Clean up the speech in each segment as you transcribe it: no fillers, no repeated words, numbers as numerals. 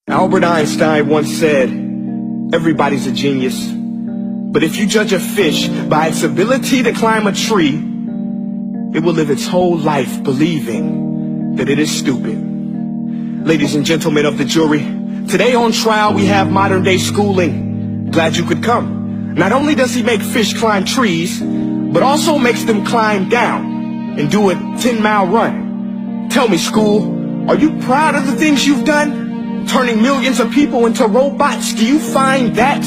Albert Einstein once said, everybody's a genius, but if you judge a fish by its ability to climb a tree, it will live its whole life believing that it is stupid. Ladies and gentlemen of the jury, today on trial we have modern day schooling. Glad you could come. Not only does he make fish climb trees, but also makes them climb down and do a 10-mile run. Tell me, school, are you proud of the things you've done? Turning millions of people into robots, do you find that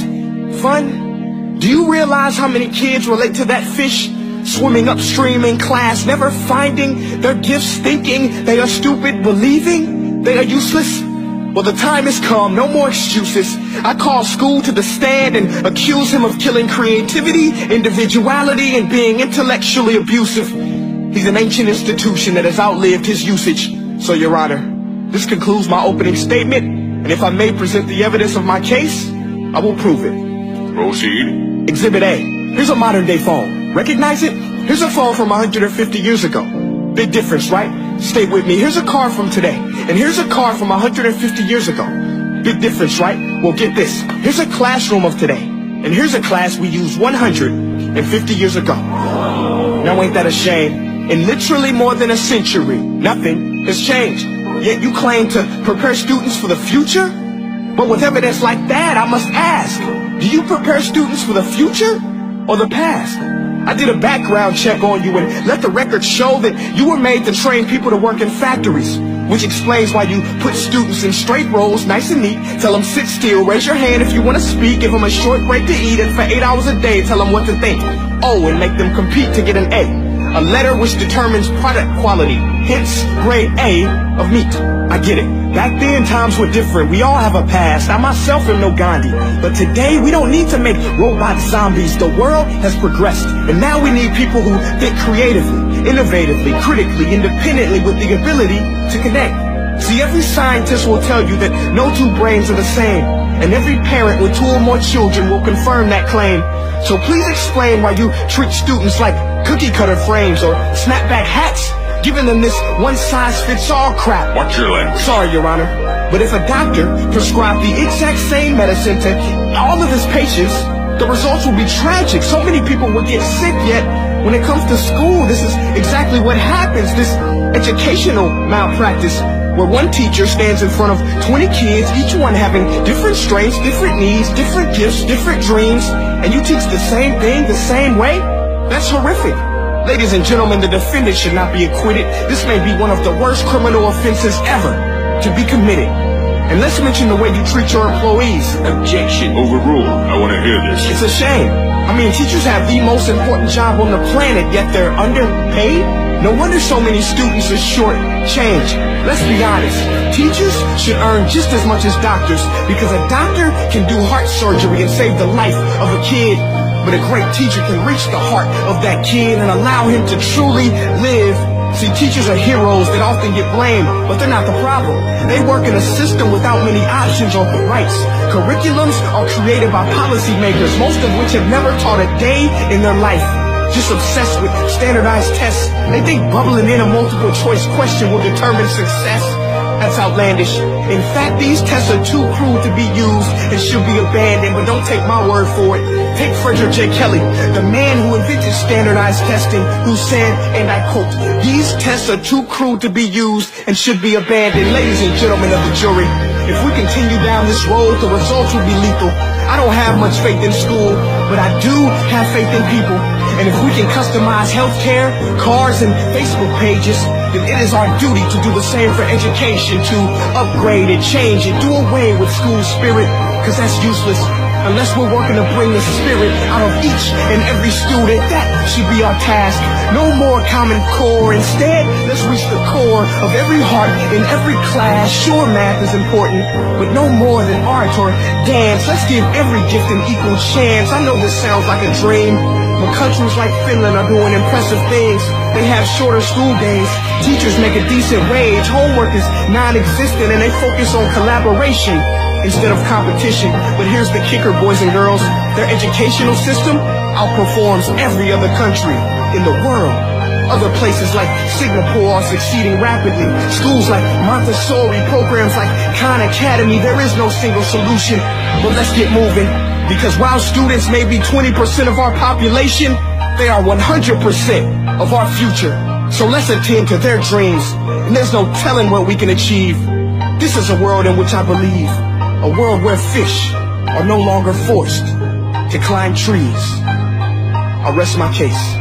fun? Do you realize how many kids relate to that fish swimming upstream in class, never finding their gifts, thinking they are stupid, believing they are useless? Well, the time has come, no more excuses. I call school to the stand and accuse him of killing creativity, individuality, and being intellectually abusive. He's an ancient institution that has outlived his usage. So, Your Honor, this concludes my opening statement, and if I may present the evidence of my case, I will prove it. Proceed. Exhibit A. Here's a modern-day phone. Recognize it? Here's a phone from 150 years ago. Big difference, right? Stay with me. Here's a car from today, and here's a car from 150 years ago. Big difference, right? Well, get this. Here's a classroom of today, and here's a class we used 150 years ago. Now, ain't that a shame? In literally more than a century, nothing has changed. Yet you claim to prepare students for the future? But with evidence like that, I must ask, do you prepare students for the future or the past? I did a background check on you and let the record show that you were made to train people to work in factories, which explains why you put students in straight rows, nice and neat, tell them sit still, raise your hand if you want to speak, give them a short break to eat, and for 8 hours a day, tell them what to think. Oh, and make them compete to get an A. A letter which determines product quality, hence grade A of meat. I get it. Back then, times were different. We all have a past. I myself am no Gandhi. But today, we don't need to make robot zombies. The world has progressed. And now we need people who think creatively, innovatively, critically, independently, with the ability to connect. See, every scientist will tell you that no two brains are the same. And every parent with 2 or more children will confirm that claim. So please explain why you treat students like cookie cutter frames or snapback hats, giving them this one-size-fits-all crap. Watch your language. Sorry, Your Honor, but if a doctor prescribed the exact same medicine to all of his patients, the results will be tragic. So many people will get sick, yet when it comes to school, this is exactly what happens. This educational malpractice, where one teacher stands in front of 20 kids, each one having different strengths, different needs, different gifts, different dreams, and you teach the same thing the same way? That's horrific. Ladies and gentlemen, the defendant should not be acquitted. This may be one of the worst criminal offenses ever to be committed. And let's mention the way you treat your employees. Objection. Overruled. I want to hear this. It's a shame. I mean, teachers have the most important job on the planet, yet they're underpaid? No wonder so many students are short-changed. Let's be honest. Teachers should earn just as much as doctors, because a doctor can do heart surgery and save the life of a kid. But a great teacher can reach the heart of that kid and allow him to truly live. See, teachers are heroes that often get blamed, but they're not the problem. They work in a system without many options or rights. Curriculums are created by policymakers, most of which have never taught a day in their life. Just obsessed with standardized tests. They think bubbling in a multiple choice question will determine success. That's outlandish. In fact, these tests are too cruel to be used and should be abandoned, but don't take my word for it. Take Frederick J. Kelly, the man who invented standardized testing, who said, and I quote, "These tests are too cruel to be used and should be abandoned." Ladies and gentlemen of the jury, if we continue down this road, the results will be lethal. I don't have much faith in school, but I do have faith in people. And if we can customize healthcare, cars, and Facebook pages, then it is our duty to do the same for education, to upgrade and change and do away with school spirit, because that's useless. Unless we're working to bring the spirit out of each and every student, that should be our task. No more Common Core. Instead, let's reach the core of every heart in every class. Sure, math is important, but no more than art or dance. Let's give every gift an equal chance. I know this sounds like a dream, but countries like Finland are doing impressive things. They have shorter school days. Teachers make a decent wage. Homework is non-existent, and they focus on collaboration instead of competition. But here's the kicker, boys and girls. Their educational system outperforms every other country in the world. Other places like Singapore are succeeding rapidly. Schools like Montessori, programs like Khan Academy, there is no single solution. But let's get moving, because while students may be 20% of our population, they are 100% of our future. So let's attend to their dreams, and there's no telling what we can achieve. This is a world in which I believe, a world where fish are no longer forced to climb trees. I rest my case.